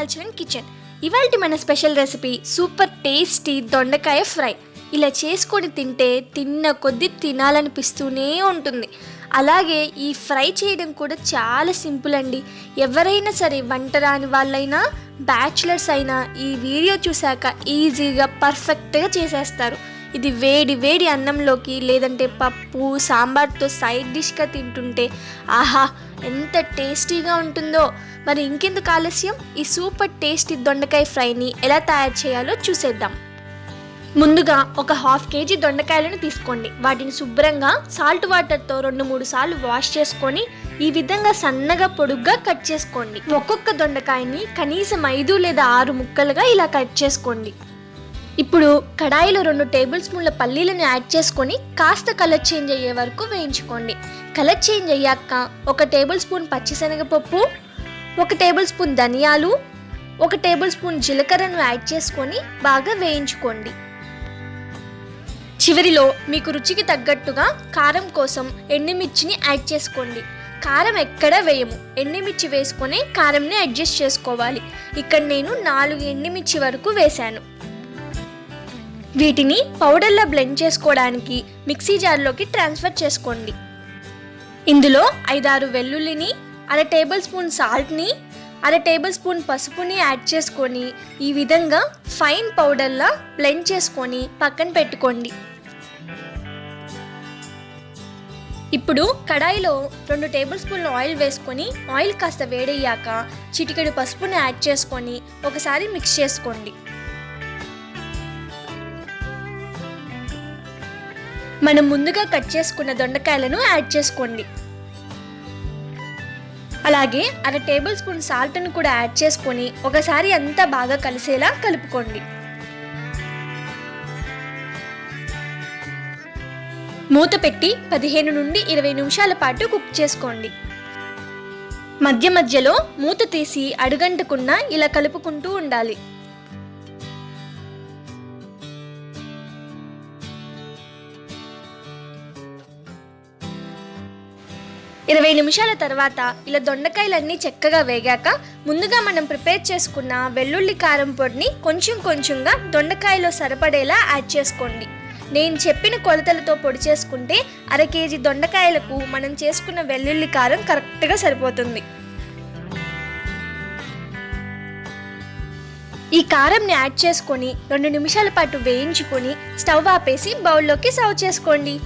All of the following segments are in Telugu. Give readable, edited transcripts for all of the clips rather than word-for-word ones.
Agriculture and kitchen. ఇవాల్టి మన స్పెషల్ రెసిపీ సూపర్ టేస్టీ దొండకాయ ఫ్రై. ఇలా చేసుకొని తింటే తిన్న కొద్దీ తినాలనిపిస్తూనే ఉంటుంది. అలాగే ఈ ఫ్రై చేయడం కూడా చాలా సింపుల్ అండి. ఎవరైనా సరే వంట రాని వాళ్ళైనా బ్యాచులర్స్ అయినా ఈ వీడియో చూశాక ఈజీగా పర్ఫెక్ట్గా చేసేస్తారు. ఇది వేడి వేడి అన్నంలోకి లేదంటే పప్పు సాంబార్తో సైడ్ డిష్గా తింటుంటే ఆహా ఎంత టేస్టీగా ఉంటుందో. మరి ఇంకెందుకు ఆలస్యం, ఈ సూపర్ టేస్టీ దొండకాయ ఫ్రైని ఎలా తయారు చేయాలో చూసేద్దాం. ముందుగా ఒక 1/2 kg దొండకాయలను తీసుకోండి. వాటిని శుభ్రంగా సాల్ట్ వాటర్తో 2-3 సార్లు వాష్ చేసుకొని ఈ విధంగా సన్నగా పొడుగ్గా కట్ చేసుకోండి. ఒక్కొక్క దొండకాయని కనీసం 5 లేదా 6 ముక్కలుగా ఇలా కట్ చేసుకోండి. ఇప్పుడు కడాయిలో 2 టేబుల్ స్పూన్ల పల్లీలను యాడ్ చేసుకొని కాస్త కలర్ చేంజ్ అయ్యే వరకు వేయించుకోండి. కలర్ చేంజ్ అయ్యాక 1 టేబుల్ స్పూన్ పచ్చిశనగపప్పు, 1 టేబుల్ స్పూన్ ధనియాలు, 1 టేబుల్ స్పూన్ జీలకర్రను యాడ్ చేసుకొని బాగా వేయించుకోండి. చివరిలో మీకు రుచికి తగ్గట్టుగా కారం కోసం ఎండుమిర్చిని యాడ్ చేసుకోండి. కారం ఎక్కడా వేయము, ఎండుమిర్చి వేసుకొని కారంని అడ్జస్ట్ చేసుకోవాలి. ఇక్కడ నేను 4 ఎండుమిర్చి వరకు వేశాను. వీటిని పౌడర్లా బ్లెండ్ చేసుకోవడానికి మిక్సీ జార్లోకి ట్రాన్స్ఫర్ చేసుకోండి. ఇందులో 5-6 వెల్లుల్లిని, 1/2 టేబుల్ స్పూన్ సాల్ట్ని, 1/2 టేబుల్ స్పూన్ పసుపుని యాడ్ చేసుకొని ఈ విధంగా ఫైన్ పౌడర్లా బ్లెండ్ చేసుకొని పక్కన పెట్టుకోండి. ఇప్పుడు కడాయిలో 2 టేబుల్ స్పూన్ల ఆయిల్ వేసుకొని ఆయిల్ కాస్త వేడయ్యాక చిటికెడు పసుపుని యాడ్ చేసుకొని ఒకసారి మిక్స్ చేసుకోండి. మనం ముందుగా కట్ చేసుకున్న దొండకాయలను యాడ్ చేసుకోండి. అలాగే 1/2 టేబుల్ స్పూన్ సాల్ట్ను కూడా యాడ్ చేసుకొని ఒకసారి అంతా బాగా కలిసేలా కలుపుకోండి. మూత పెట్టి 15 నుండి 20 నిమిషాల పాటు కుక్ చేసుకోండి. మధ్య మధ్యలో మూత తీసి అడుగంటకుండా ఇలా కలుపుకుంటూ ఉండాలి. 20 నిమిషాల తర్వాత ఇలా దొండకాయలన్నీ చక్కగా వేగాక ముందుగా మనం ప్రిపేర్ చేసుకున్న వెల్లుల్లి కారం పొడిని కొంచెం కొంచెంగా దొండకాయలో సరిపడేలా యాడ్ చేసుకోండి. నేను చెప్పిన కొలతలతో పొడి చేసుకుంటే 1/2 kg దొండకాయలకు మనం చేసుకున్న వెల్లుల్లి కారం కరెక్ట్గా సరిపోతుంది. ఈ కారంని యాడ్ చేసుకొని 2 నిమిషాల పాటు వేయించుకొని స్టవ్ ఆపేసి బౌల్లోకి సర్వ్ చేసుకోండి.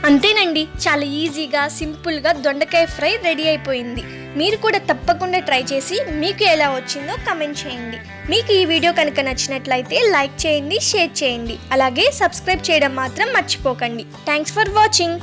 అంతేనండి, చాలా ఈజీగా సింపుల్గా దొండకాయ ఫ్రై రెడీ అయిపోయింది. మీరు కూడా తప్పకుండా ట్రై చేసి మీకు ఎలా వచ్చిందో కమెంట్ చేయండి. మీకు ఈ వీడియో కనుక నచ్చినట్లయితే లైక్ చేయండి, షేర్ చేయండి, అలాగే సబ్స్క్రైబ్ చేయడం మాత్రం మర్చిపోకండి. Thanks for watching.